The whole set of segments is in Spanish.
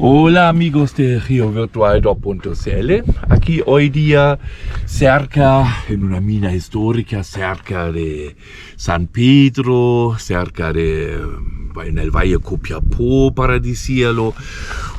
Hola amigos de GeoVirtual.cl, aquí hoy día en una mina histórica cerca de San Pedro, en el Valle Copiapó, para decirlo.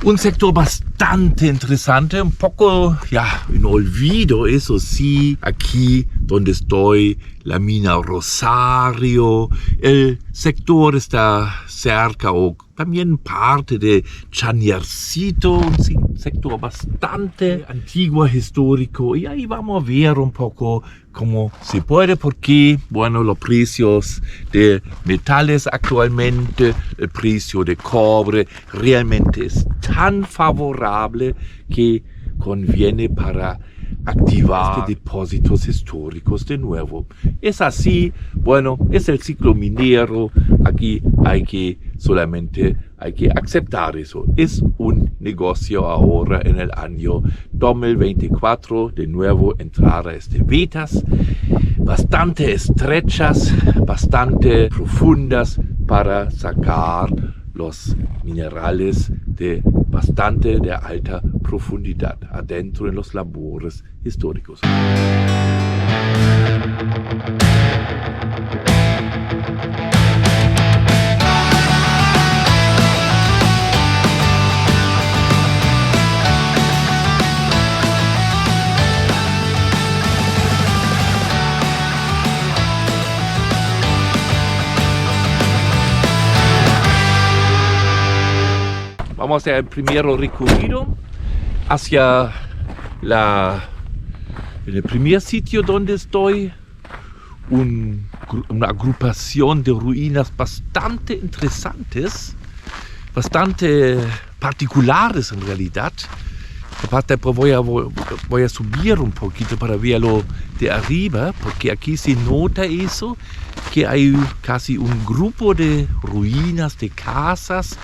Un sector bastante interesante, un poco en olvido, eso sí, aquí donde estoy, la mina Rosario. El sector está cerca o también parte de Chañarcito, un sector bastante antiguo, histórico, y ahí vamos a ver un poco cómo se puede, porque, bueno, los precios de metales actualmente, el precio de cobre realmente es tan favorable que conviene para activar depósitos históricos de nuevo. Es así, bueno, es el ciclo minero, aquí solamente hay que aceptar eso. Es un negocio ahora en el año 2024, de nuevo entrar a vetas bastante estrechas, bastante profundas para sacar los minerales de alta profundidad adentro en los labores históricos. Vamos a hacer el primer recorrido hacia el primer sitio donde estoy, una agrupación de ruinas bastante interesantes, bastante particulares en realidad. Aparte, pues voy a subir un poquito para verlo de arriba, porque aquí se nota eso, que hay casi un grupo de ruinas de casas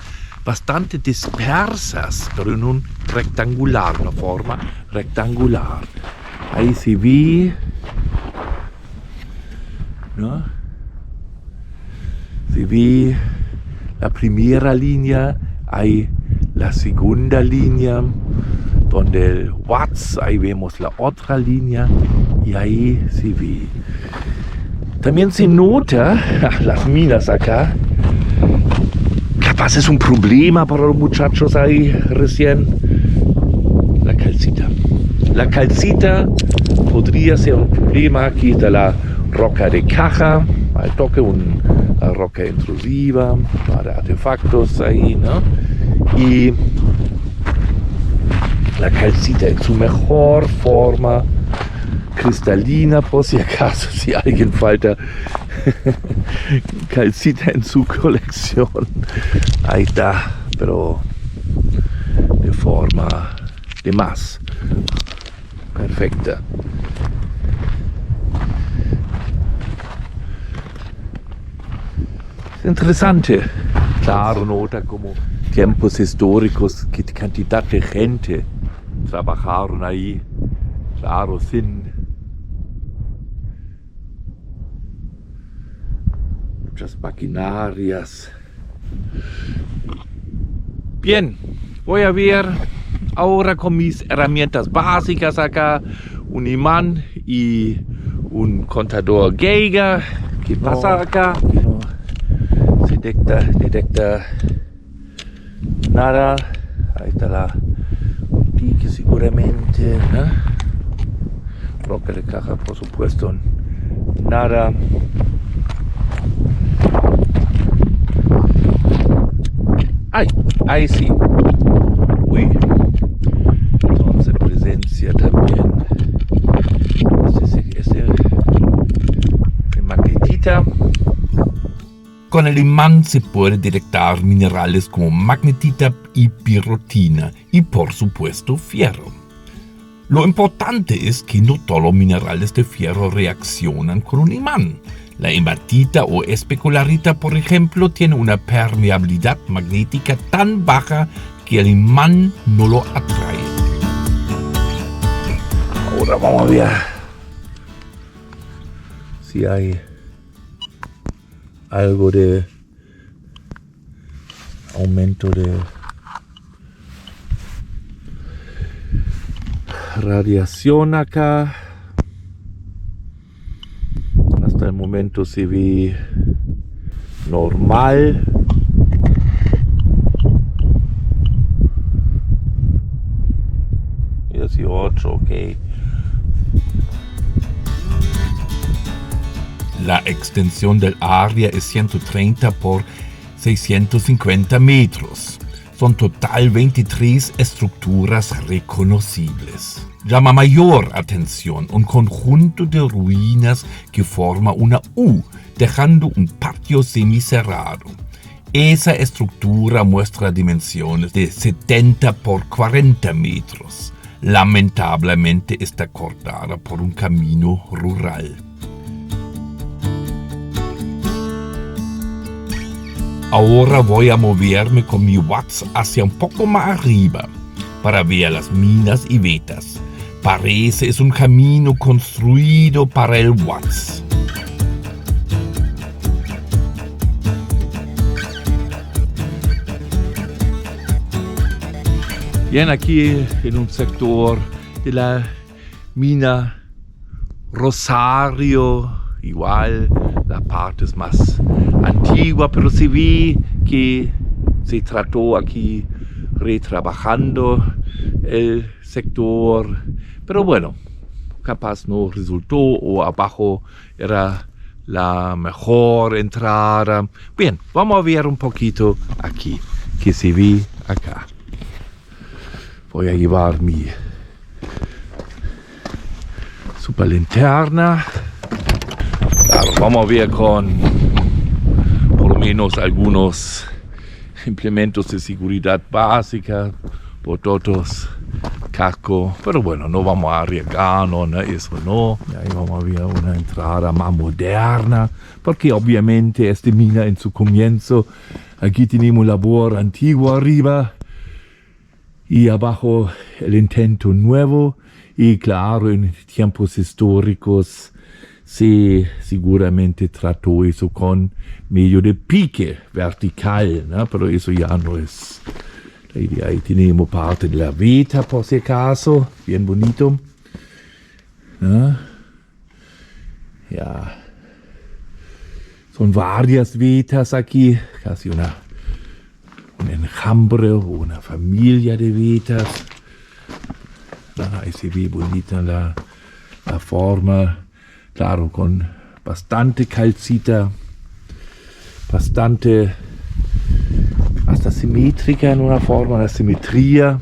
bastante dispersas, pero en una forma rectangular. Ahí se ve, ¿no? Se ve la primera línea, hay la segunda línea, donde el Watts, ahí vemos la otra línea, y ahí se ve. También se nota las minas acá. Capaz es un problema para los muchachos ahí recién. La calcita. La calcita podría ser un problema. Aquí está la roca de caja. Al toque una roca intrusiva para artefactos ahí, ¿no? Y la calcita en su mejor forma, cristalina, por si acaso, si alguien falta calcita en su colección. Ahí está, pero de forma de más perfecta. Es interesante. Claro, nota como tiempos históricos, qué cantidad de gente trabajaron ahí. Claro, sin muchas maquinarias. Bien, voy a ver ahora con mis herramientas básicas acá, un imán y un contador Geiger. ¿Qué pasa acá? No se detecta nada. Ahí está la pique seguramente, ¿no? Roca de caja, por supuesto, nada. ¡Ay! Ahí sí. Uy. Entonces presencia también. De magnetita. Con el imán se puede detectar minerales como magnetita y pirrotina y por supuesto fierro. Lo importante es que no todos los minerales de fierro reaccionan con un imán. La hematita o especularita, por ejemplo, tiene una permeabilidad magnética tan baja que el imán no lo atrae. Ahora vamos a ver si hay algo de aumento de radiación acá. Hasta el momento se ve normal. Y 8, ok. La extensión del área es 130 por 650 metros. Son total 23 estructuras reconocibles. Llama mayor atención un conjunto de ruinas que forma una U, dejando un patio semicerrado. Esa estructura muestra dimensiones de 70 por 40 metros. Lamentablemente está cortada por un camino rural. Ahora voy a moverme con mi Watts hacia un poco más arriba para ver las minas y vetas. Parece es un camino construido para el Watts. Bien, aquí en un sector de la mina Rosario, igual la parte es más antigua, pero se ve que se trató aquí retrabajando el sector, pero bueno, capaz no resultó o abajo era la mejor entrada. Bien, vamos a ver un poquito aquí, que se ve acá. Voy a llevar mi super linterna. Claro, vamos a ver con por lo menos algunos implementos de seguridad básica, bototos, casco, pero bueno, no vamos a arriesgarnos, ¿no? Eso no. Y ahí vamos a ver una entrada más moderna, porque obviamente esta mina en su comienzo, aquí tenemos labor antiguo arriba y abajo el intento nuevo, y claro, en tiempos históricos se seguramente trató eso con medio de pique vertical, ¿no? Pero eso ya no es la idea. Ahí tenemos parte de la veta por si acaso, bien bonito, ¿no? Ya, son varias vetas aquí, casi un enjambre o una familia de vetas. Ahí se ve bonita la forma. Claro, con bastante calcita, bastante hasta simétrica en una forma, la simetría.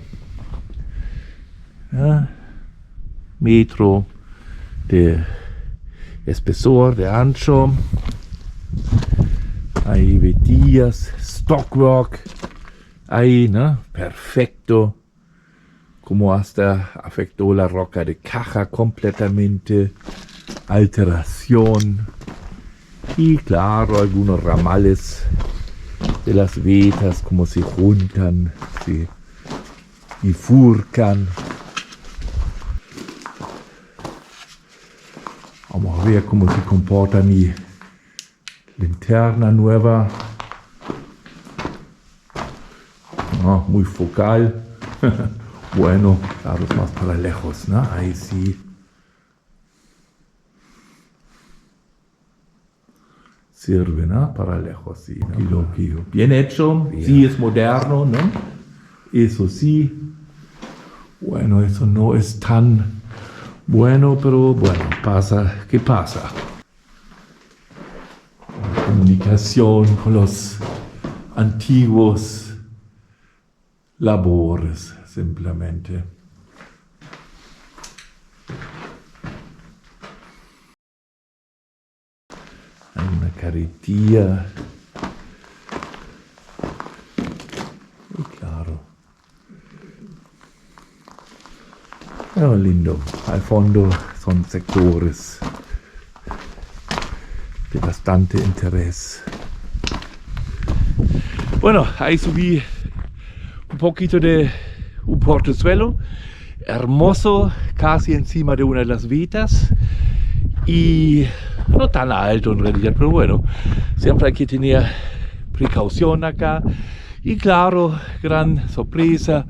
¿Ja? Metro de espesor, de ancho. Ahí vetillas, stockwork. Ahí, ¿no? Perfecto. Como hasta afectó la roca de caja completamente. Alteración y claro, algunos ramales de las vetas como se juntan, se bifurcan. Vamos a ver cómo se comporta mi linterna nueva. Muy focal. Bueno, claro, es más para lejos, ¿no? Ahí sí. Sirve, ¿no? Para lejos, sí. ¿No? Bien hecho, bien. Sí es moderno, ¿no? Eso sí. Bueno, eso no es tan bueno, pero bueno, pasa, ¿qué pasa? La comunicación con los antiguos labores, simplemente. Hay una carretilla. Y claro. Pero lindo. Al fondo son sectores de bastante interés. Bueno, ahí subí un poquito de un portezuelo. Hermoso, casi encima de una de las vetas. Y no tan alto en realidad, pero bueno, siempre hay que tener precaución acá. Y claro, gran sorpresa,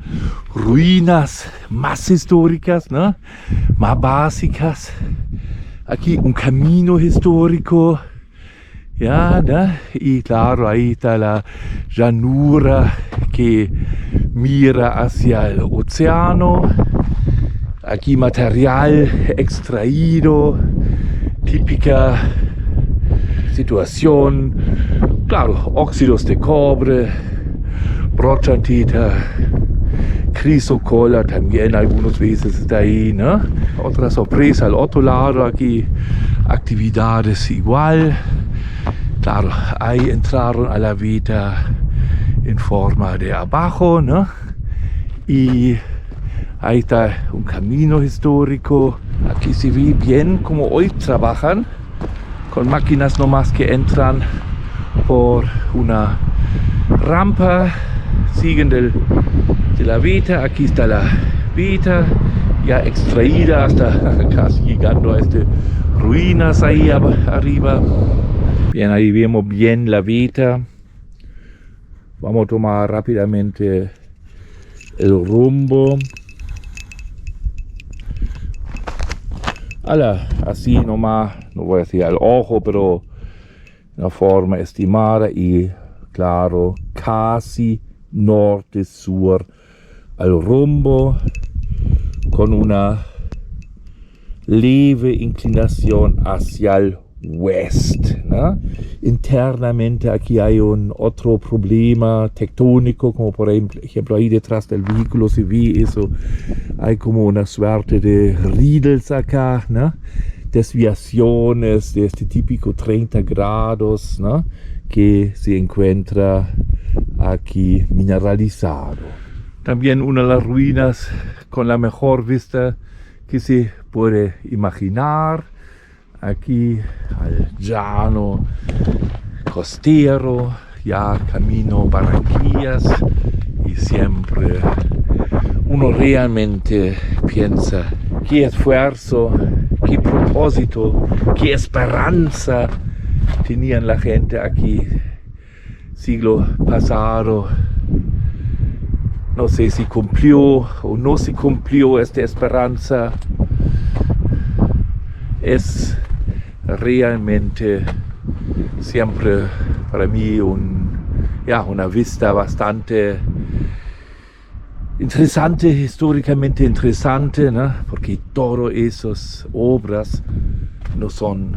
ruinas más históricas, ¿no? Más básicas. Aquí un camino histórico, ya, ¿no? Y claro, ahí está la llanura que mira hacia el océano. Aquí material extraído, típica situación, claro, óxidos de cobre, brochantita, crisocolla también algunas veces está ahí, ¿no? Otra sorpresa al otro lado, aquí actividades igual. Claro, ahí entraron a la vida en forma de abajo, ¿no? Y ahí está un camino histórico. Aquí se ve bien cómo hoy trabajan con máquinas nomás que entran por una rampa, siguen de la veta. Aquí está la veta ya extraída hasta casi llegando a estas ruinas ahí arriba. Bien, ahí vemos bien la veta. Vamos a tomar rápidamente el rumbo. Así nomás, no voy a decir al ojo, pero de una forma estimada y claro, casi norte-sur al rumbo, con una leve inclinación hacia el oeste, ¿no? Internamente aquí hay un otro problema tectónico, como por ejemplo ahí detrás del vehículo se ve eso, hay como una suerte de riedels acá, ¿no? Desviaciones de este típico 30 grados, ¿no? Que se encuentra aquí mineralizado. También una de las ruinas con la mejor vista que se puede imaginar. Aquí al llano costero, ya camino Barranquillas, y siempre uno realmente piensa qué esfuerzo, qué propósito, qué esperanza tenían la gente aquí siglo pasado. No sé si cumplió o no se cumplió esta esperanza. Es realmente siempre para mí una vista bastante interesante, históricamente interesante, ¿no? Porque todas esas obras no son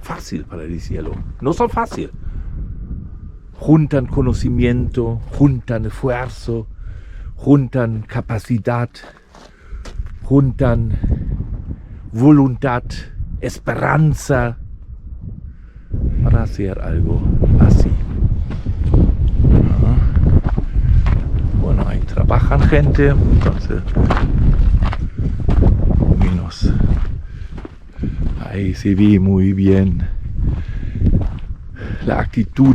fáciles para decirlo, no son fáciles. Juntan conocimiento, juntan esfuerzo, juntan capacidad, juntan voluntad, esperanza para hacer algo así. Bueno, ahí trabajan gente, entonces menos. Ahí se ve muy bien la actitud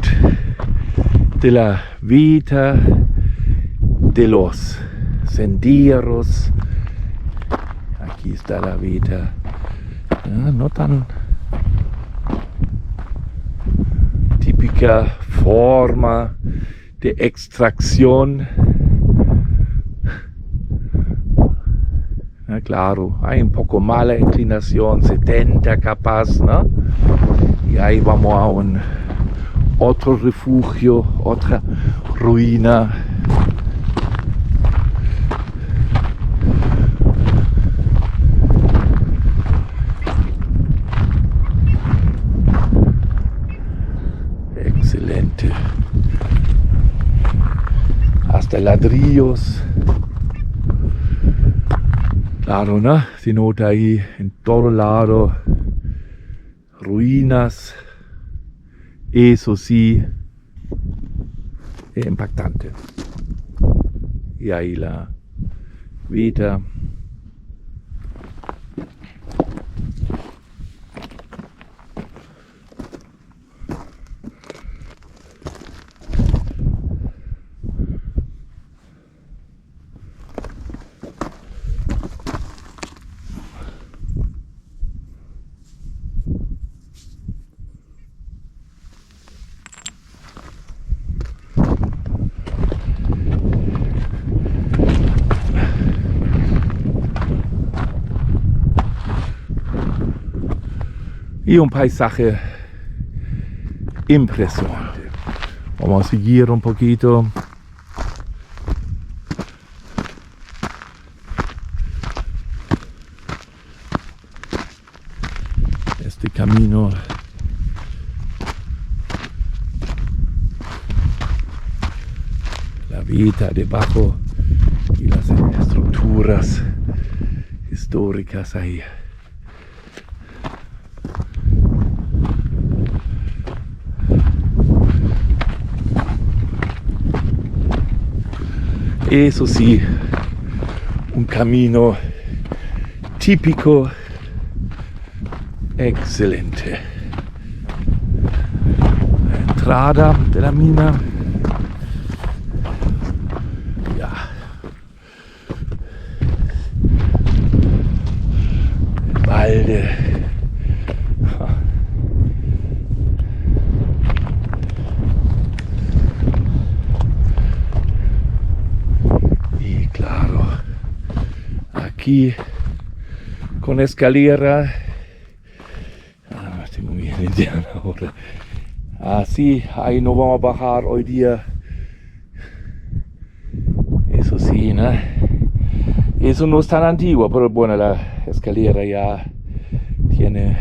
de la vida, de los senderos. Aquí está la vida, no tan típica forma de extracción. Claro, hay un poco mala inclinación, 70 capaz, ¿no? Y ahí vamos a un otro refugio, otra ruina. Excelente. Hasta ladrillos. Claro, ¿no? Se nota ahí en todo lado ruinas. Eso sí, es impactante. Y ahí la vida. y un paisaje impresionante. Vamos a seguir un poquito. Este camino la vida debajo y las estructuras históricas ahí. Eso sí, un camino típico, excelente. La entrada de la mina. Ya. El balde. Aquí con escalera. Tengo mi indiana ahora. Así, ahí no vamos a bajar hoy día. Eso sí, ¿no? Eso no es tan antiguo, pero bueno, la escalera ya tiene.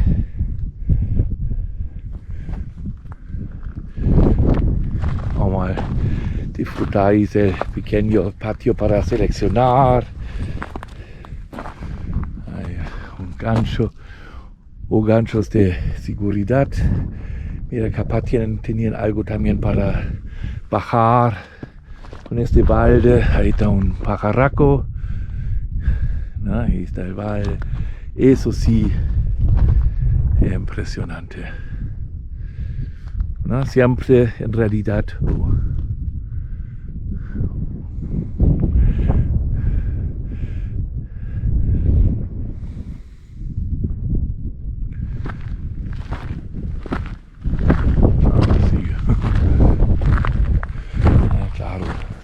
Vamos a disfrutar ese pequeño patio para seleccionar. Gancho o ganchos de seguridad. Mira, capaz tenían algo también para bajar con este balde. Ahí está un pajarraco. ¿No? Ahí está el balde. Eso sí, es impresionante. ¿No? Siempre en realidad.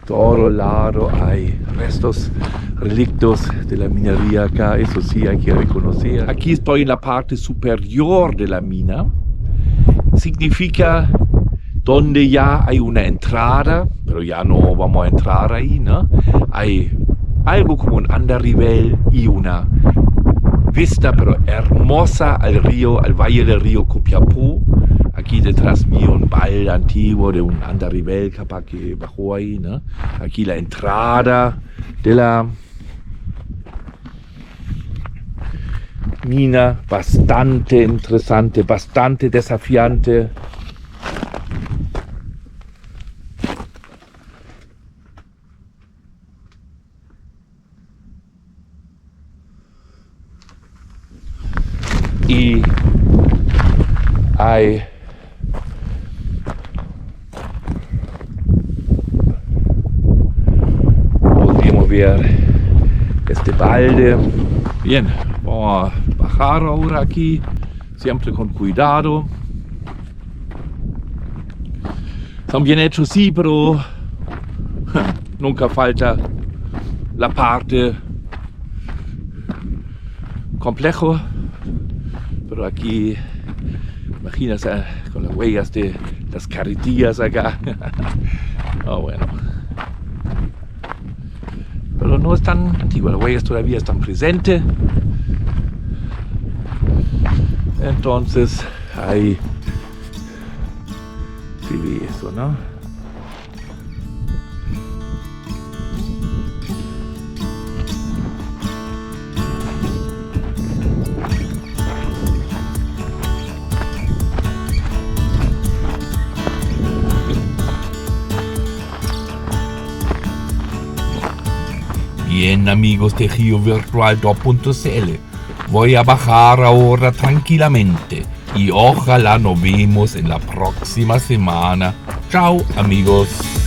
Todo lado hay restos, relictos de la minería acá, eso sí hay que reconocer. Aquí estoy en la parte superior de la mina. Significa donde ya hay una entrada, pero ya no vamos a entrar ahí, ¿no? Hay algo como un andarivel y una vista, pero hermosa al río, al valle del río Copiapó. Aquí detrás mío un balde antiguo de un andarivel capaz que bajó ahí, ¿no? Aquí la entrada de la mina, bastante interesante, bastante desafiante. Y hay ver este balde. Bien, vamos a bajar ahora aquí, siempre con cuidado. Son bien hechos, sí, pero nunca falta la parte complejo. Pero aquí, imagínate con las huellas de las carretillas acá. Oh, bueno. Pero no es tan antiguo, las huellas todavía están presentes. Entonces ahí se ve eso, ¿no? Bien, amigos de GeoVirtual 2.cl, voy a bajar ahora tranquilamente y ojalá nos vemos en la próxima semana. Chao, amigos.